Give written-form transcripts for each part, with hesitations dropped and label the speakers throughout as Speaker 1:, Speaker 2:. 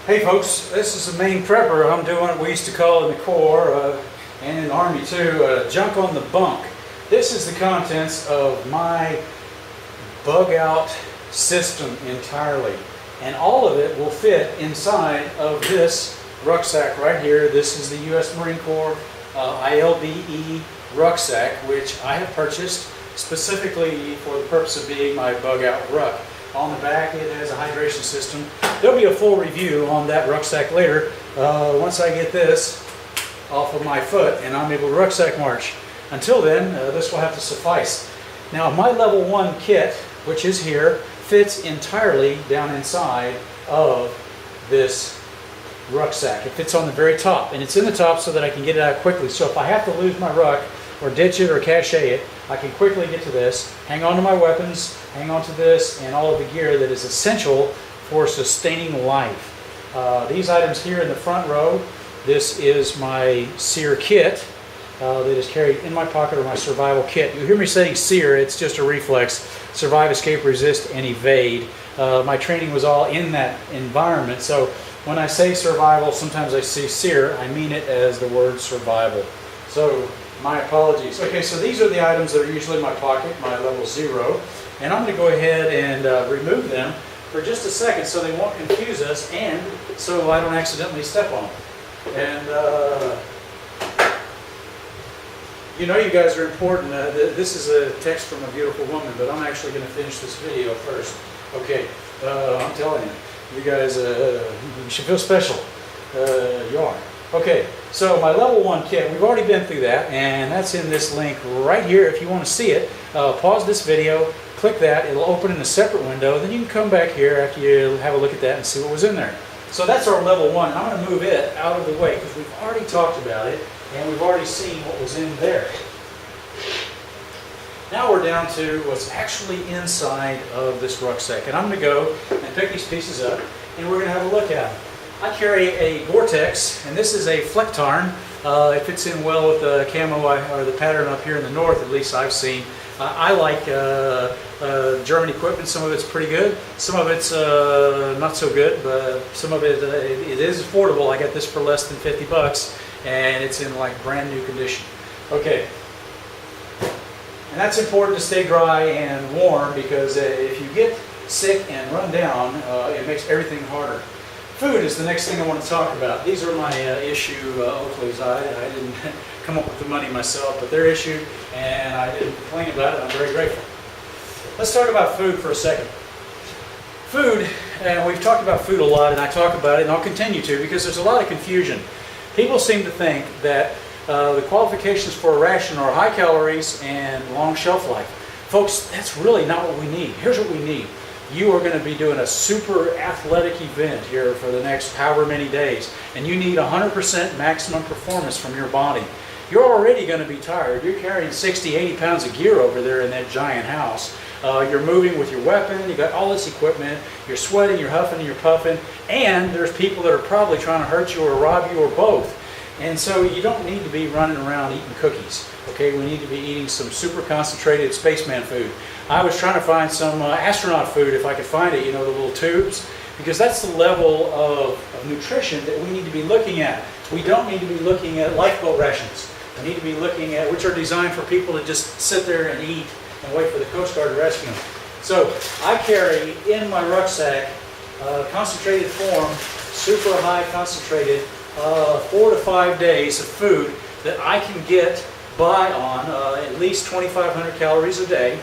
Speaker 1: Hey folks, this is a Maine Prepper. I'm doing what we used to call in the Corps and in the Army too, junk on the bunk. This is the contents of my bug out system entirely. And all of it will fit inside of this rucksack right here. This is the U.S. Marine Corps ILBE rucksack, which I have purchased specifically for the purpose of being my bug out ruck. On the back it has a hydration system. There'll be a full review on that rucksack later once I get this off of my foot and I'm able to rucksack march. Until then, this will have to suffice. Now my level 1 kit, which is here, fits entirely down inside of this rucksack. It fits on the very top, and it's in the top so that I can get it out quickly. So if I have to lose my ruck or ditch it or cache it, I can quickly get to this, hang on to my weapons, hang on to this, and all of the gear that is essential for sustaining life. These items here in the front row, this is my SEER kit that is carried in my pocket, or my survival kit. You hear me saying SEER, it's just a reflex. Survive, escape, resist, and evade. My training was all in that environment, so when I say survival, sometimes I say SEER, I mean it as the word survival. So my apologies. Okay, so these are the items that are usually in my pocket, my level 0. And I'm going to go ahead and remove them for just a second so they won't confuse us and so I don't accidentally step on them. And you know you guys are important. This is a text from a beautiful woman, but I'm actually going to finish this video first. Okay, I'm telling you, you guys you should feel special. You are. Okay, so my level 1 kit, we've already been through that, and that's in this link right here. If you want to see it, pause this video, click that, it'll open in a separate window, then you can come back here after you have a look at that and see what was in there. So that's our level 1. I'm going to move it out of the way because we've already talked about it, and we've already seen what was in there. Now we're down to what's actually inside of this rucksack, and I'm going to go and pick these pieces up, and we're going to have a look at them. I carry a Gore-Tex, and this is a Flecktarn. It fits in well with the camo or the pattern up here in the north, at least I've seen. I like German equipment. Some of it's pretty good, some of it's not so good, but some of it it is affordable. I got this for less than 50 bucks, and it's in like brand new condition. Okay, and that's important to stay dry and warm because if you get sick and run down, it makes everything harder. Food is the next thing I want to talk about. These are my issue Oakleys. I didn't come up with the money myself, but they're issued, and I didn't complain about it. I'm very grateful. Let's talk about food for a second. Food, and we've talked about food a lot, and I talk about it, and I'll continue to, because there's a lot of confusion. People seem to think that the qualifications for a ration are high calories and long shelf life. Folks, that's really not what we need. Here's what we need. You are going to be doing a super athletic event here for the next however many days, and you need 100% maximum performance from your body. You're already going to be tired. You're carrying 60, 80 pounds of gear over there in that giant house. You're moving with your weapon, you got all this equipment, you're sweating, you're huffing, you're puffing, and there's people that are probably trying to hurt you or rob you or both. And so you don't need to be running around eating cookies. Okay, we need to be eating some super concentrated spaceman food. I was trying to find some astronaut food if I could find it, you know, the little tubes, because that's the level of nutrition that we need to be looking at. We don't need to be looking at lifeboat rations. We need to be looking at, which are designed for people to just sit there and eat and wait for the Coast Guard to rescue them. So I carry in my rucksack concentrated form, super high concentrated, 4 to 5 days of food that I can get by on at least 2,500 calories a day.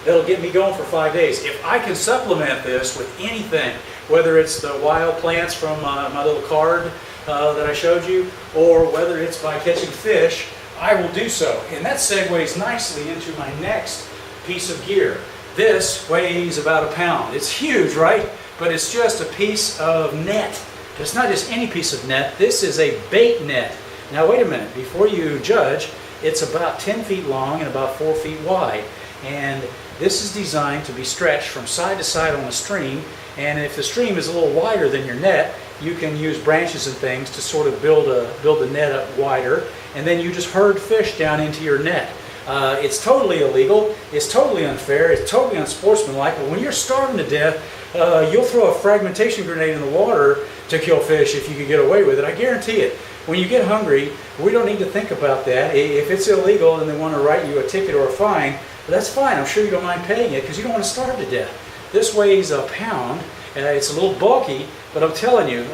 Speaker 1: That'll get me going for 5 days. If I can supplement this with anything, whether it's the wild plants from my little card that I showed you, or whether it's by catching fish, I will do so. And that segues nicely into my next piece of gear. This weighs about a pound. It's huge, right? But it's just a piece of net. It's not just any piece of net. This is a bait net. Now wait a minute, before you judge, it's about 10 feet long and about 4 feet wide. And this is designed to be stretched from side to side on a stream, and if the stream is a little wider than your net, you can use branches and things to sort of build the net up wider, and then you just herd fish down into your net. It's totally illegal, it's totally unfair, it's totally unsportsmanlike, but when you're starving to death, you'll throw a fragmentation grenade in the water to kill fish if you could get away with it. I guarantee it. When you get hungry, we don't need to think about that. If it's illegal and they want to write you a ticket or a fine, that's fine. I'm sure you don't mind paying it because you don't want to starve to death. This weighs a pound. It's a little bulky, but I'm telling you,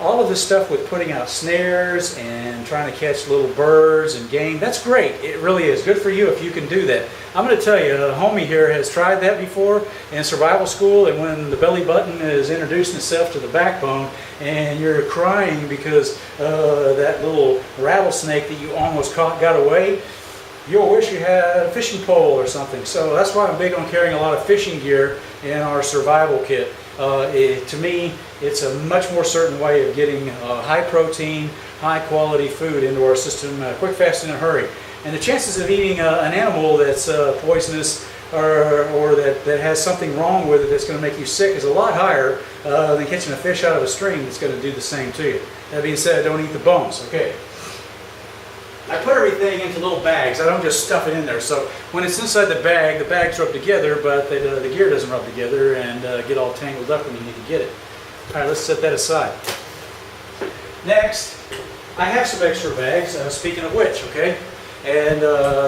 Speaker 1: all of this stuff with putting out snares and trying to catch little birds and game, that's great. It really is. Good for you if you can do that. I'm going to tell you, a homie here has tried that before in survival school, and when the belly button is introducing itself to the backbone and you're crying because that little rattlesnake that you almost caught got away, you'll wish you had a fishing pole or something. So that's why I'm big on carrying a lot of fishing gear in our survival kit. To me, it's a much more certain way of getting high protein, high quality food into our system quick, fast, and in a hurry. And the chances of eating an animal that's poisonous or that has something wrong with it that's going to make you sick is a lot higher than catching a fish out of a stream that's going to do the same to you. That being said, don't eat the bones. Okay. I put everything into little bags. I don't just stuff it in there. So when it's inside the bags rub together, but the gear doesn't rub together and get all tangled up when you need to get it. All right, let's set that aside. Next, I have some extra bags, speaking of which, okay? And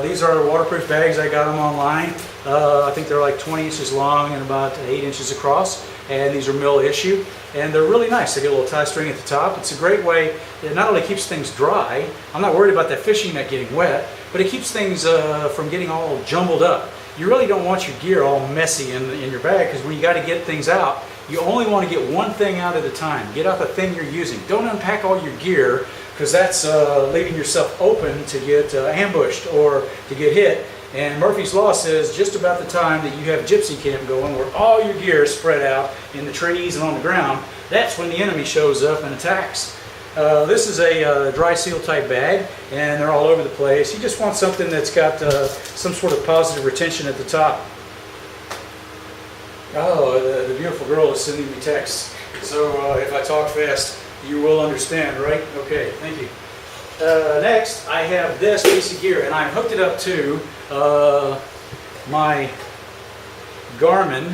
Speaker 1: these are waterproof bags. I got them online. I think they're like 20 inches long and about 8 inches across. And these are mill issue. And they're really nice. They get a little tie string at the top. It's a great way. It not only keeps things dry. I'm not worried about that fishing net getting wet, but it keeps things from getting all jumbled up. You really don't want your gear all messy in your bag, because when you got to get things out, you only want to get one thing out at a time. Get out the thing you're using. Don't unpack all your gear, because that's leaving yourself open to get ambushed or to get hit. And Murphy's Law says just about the time that you have gypsy camp going, where all your gear is spread out in the trees and on the ground, that's when the enemy shows up and attacks. This is a dry seal type bag, and they're all over the place. You just want something that's got some sort of positive retention at the top. Oh, the beautiful girl is sending me texts. So if I talk fast, you will understand, right? Okay, thank you. Next, I have this piece of gear, and I hooked it up to my Garmin,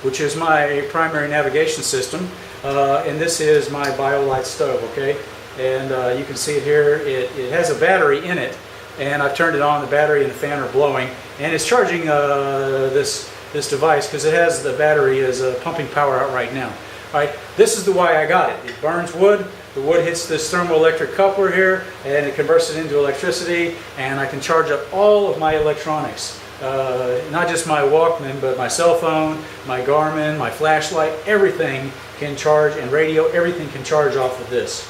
Speaker 1: which is my primary navigation system, and this is my BioLite stove, okay? And you can see it here. It has a battery in it, and I've turned it on. The battery and the fan are blowing, and it's charging this device, because it has the battery is pumping power out right now. All right, this is the way I got it. It burns wood. The wood hits this thermoelectric coupler here, and it converts it into electricity, and I can charge up all of my electronics. Not just my Walkman, but my cell phone, my Garmin, my flashlight, everything can charge, and radio, everything can charge off of this.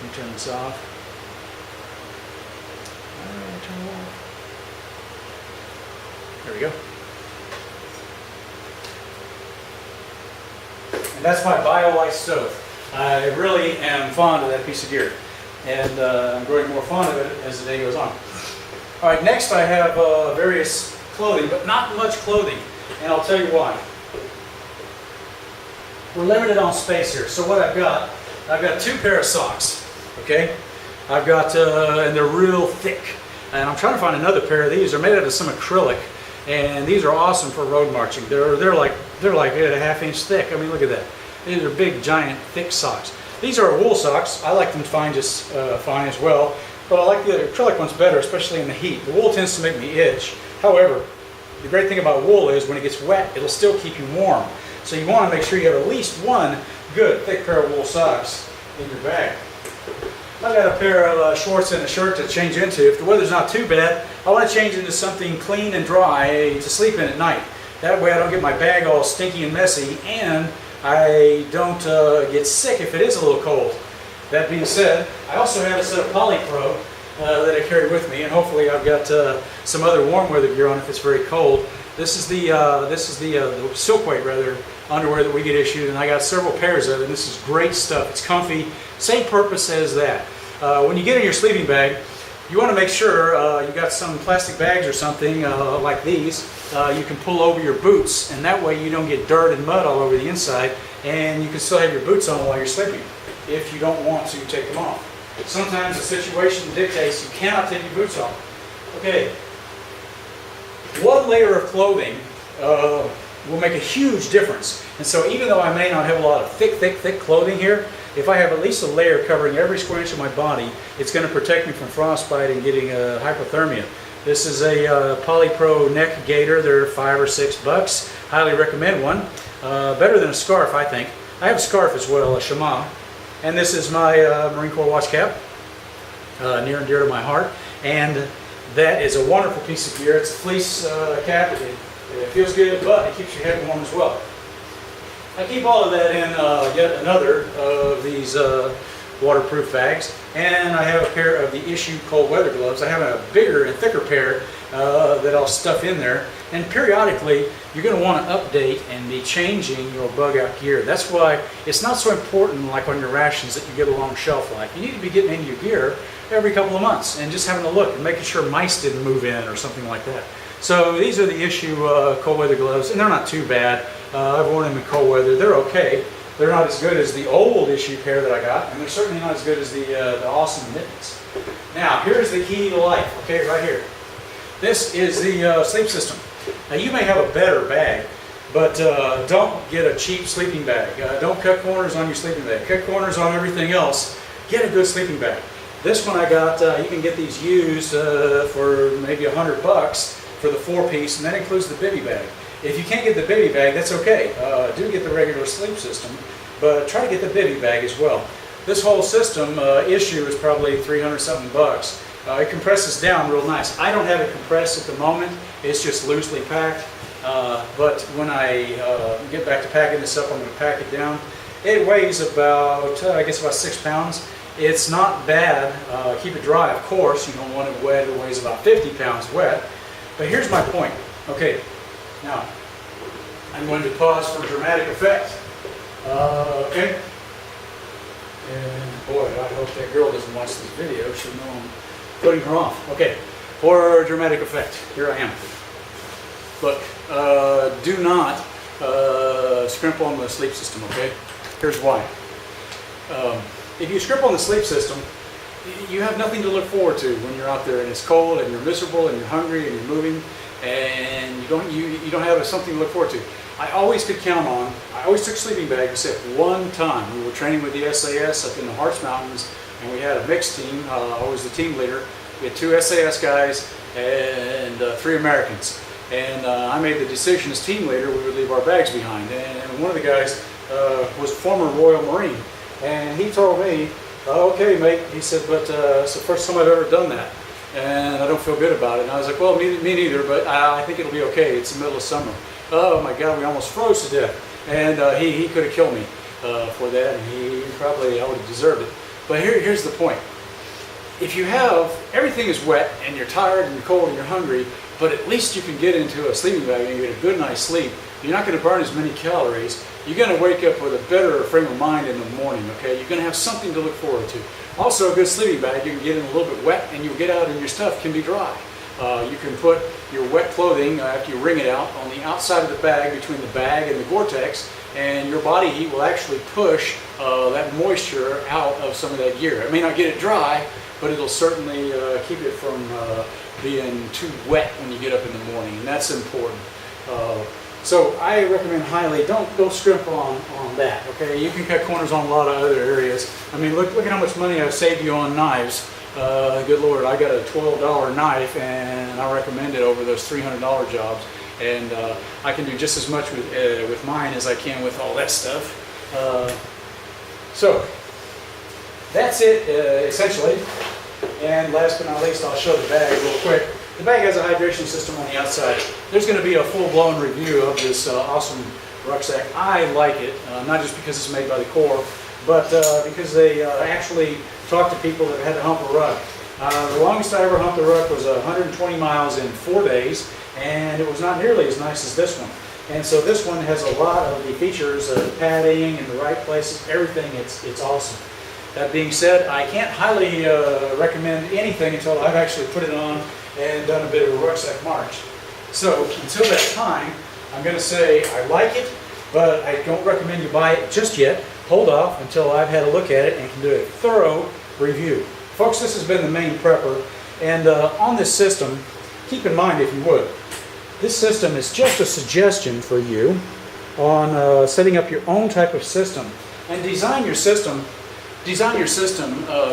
Speaker 1: Let me turn this off. Turn it off. There we go. And that's my BioLite stove. I really am fond of that piece of gear, and I'm growing more fond of it as the day goes on. All right, next I have various clothing, but not much clothing, and I'll tell you why. We're limited on space here, so what I've got 2 pair of socks, okay? I've got, and they're real thick, and I'm trying to find another pair of these. They're made out of some acrylic, and these are awesome for road marching. They're like a half-inch thick. I mean, look at that. These are big, giant, thick socks. These are wool socks. I like them fine, just fine as well. But I like the acrylic ones better, especially in the heat. The wool tends to make me itch. However, the great thing about wool is when it gets wet, it'll still keep you warm. So you want to make sure you have at least one good, thick pair of wool socks in your bag. I got a pair of shorts and a shirt to change into. If the weather's not too bad, I want to change into something clean and dry to sleep in at night. That way I don't get my bag all stinky and messy, and I don't get sick if it is a little cold. That being said, I also have a set of Polypro that I carry with me, and hopefully I've got some other warm weather gear on if it's very cold. This is the silk weight underwear that we get issued, and I got several pairs of it. This is great stuff. It's comfy. Same purpose as that. When you get in your sleeping bag, you want to make sure you got some plastic bags or something like these. You can pull over your boots, and that way you don't get dirt and mud all over the inside, and you can still have your boots on while you're sleeping if you don't want to take them off. Sometimes the situation dictates you cannot take your boots off. Okay, one layer of clothing will make a huge difference. And so even though I may not have a lot of thick clothing here, if I have at least a layer covering every square inch of my body, it's going to protect me from frostbite and getting hypothermia. This is a Polypro neck gaiter. They're $5 or $6. Highly recommend one. Better than a scarf, I think. I have a scarf as well, a shema. And this is my Marine Corps watch cap, near and dear to my heart. And that is a wonderful piece of gear. It's a fleece cap. It feels good, but it keeps your head warm as well. I keep all of that in yet another of these waterproof bags, and I have a pair of the Issue cold weather gloves. I have a bigger and thicker pair that I'll stuff in there, and periodically you're going to want to update and be changing your bug out gear. That's why it's not so important like on your rations that you get a long shelf life. You need to be getting into your gear every couple of months and just having a look and making sure mice didn't move in or something like that. So these are the Issue cold weather gloves, and they're not too bad. I've worn them in cold weather. They're okay. They're not as good as the old Issue pair that I got, and they're certainly not as good as the awesome mittens. Now, here's the key to life, okay, right here. This is the sleep system. Now, you may have a better bag, but don't get a cheap sleeping bag. Don't cut corners on your sleeping bag. Cut corners on everything else. Get a good sleeping bag. This one I got, you can get these used for maybe $100 for the 4-piece, and that includes the bivy bag. If you can't get the bivy bag, that's okay. Do get the regular sleep system, but try to get the bivy bag as well. This whole system, Issue, is probably $300-something bucks. It compresses down real nice. I don't have it compressed at the moment. It's just loosely packed. But when I get back to packing this up, I'm going to pack it down. It weighs about, I guess about 6 pounds. It's not bad. Keep it dry, of course. You don't want it wet. It weighs about 50 pounds wet. But here's my point. Okay, now I'm going to pause for dramatic effect. Okay. And boy, I hope that girl doesn't watch this video. She'll know I'm putting her off. Okay, for dramatic effect, here I am. Look, do not scrimp on the sleep system, okay? Here's why. If you scrimp on the sleep system, you have nothing to look forward to when you're out there and it's cold and you're miserable and you're hungry and you're moving and you don't have something to look forward to. I always could count on, I always took a sleeping bag except one time. We were training with the SAS up in the Hartz Mountains, and we had a mixed team. I was the team leader. We had 2 SAS guys and 3 Americans. And I made the decision as team leader we would leave our bags behind. And one of the guys was a former Royal Marine. And he told me, okay, mate, he said, but it's the first time I've ever done that. And I don't feel good about it. And I was like, well, me neither, but I think it'll be okay. It's the middle of summer. Oh my God, we almost froze to death. And he could have killed me for that, and he probably, I would have deserved it. But here's the point. If you have, everything is wet, and you're tired, and you're cold, and you're hungry, but at least you can get into a sleeping bag and get a good night's sleep. You're not going to burn as many calories. You're going to wake up with a better frame of mind in the morning, okay? You're going to have something to look forward to. Also, a good sleeping bag, you can get in a little bit wet, and you'll get out and your stuff can be dry. You can put your wet clothing, after you wring it out, on the outside of the bag, between the bag and the Gore-Tex, and your body heat will actually push that moisture out of some of that gear. It may not get it dry, but it'll certainly keep it from being too wet when you get up in the morning, and that's important. So I recommend highly, don't scrimp on that, okay? You can cut corners on a lot of other areas. I mean, look at how much money I've saved you on knives. Good Lord, I got a $12 knife, and I recommend it over those $300 jobs. And I can do just as much with mine as I can with all that stuff. So that's it, essentially. And last but not least, I'll show the bag real quick. The bag has a hydration system on the outside. There's going to be a full-blown review of this awesome rucksack. I like it, not just because it's made by the Corps, but because they actually talk to people that had to hump a ruck. The longest I ever humped a ruck was 120 miles in 4 days, and it was not nearly as nice as this one. And so this one has a lot of the features, padding in the right places, everything. It's awesome. That being said, I can't highly recommend anything until I've actually put it on and done a bit of a rucksack march. So until that time, I'm going to say I like it, but I don't recommend you buy it just yet. Hold off until I've had a look at it and can do a thorough review. Folks, this has been the Maine Prepper, and on this system, keep in mind, if you would, This system is just a suggestion for you on setting up your own type of system. And design your system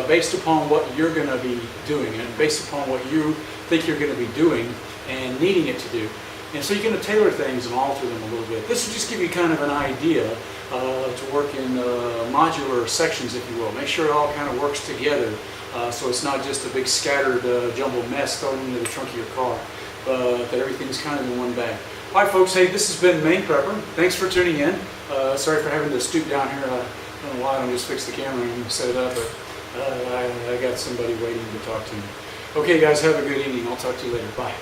Speaker 1: based upon what you're going to be doing and based upon what you think you're going to be doing and needing it to do. And so you're going to tailor things and alter them a little bit. This will just give you kind of an idea to work in modular sections, if you will. Make sure it all kind of works together so it's not just a big scattered jumbled mess thrown into the trunk of your car, but that everything's kind of in one bag. All right, folks, hey, this has been Maine Prepper. Thanks for tuning in. Sorry for having to stoop down here. I don't know why I don't just fix the camera and set it up, but I got somebody waiting to talk to me. Okay, guys, have a good evening. I'll talk to you later. Bye.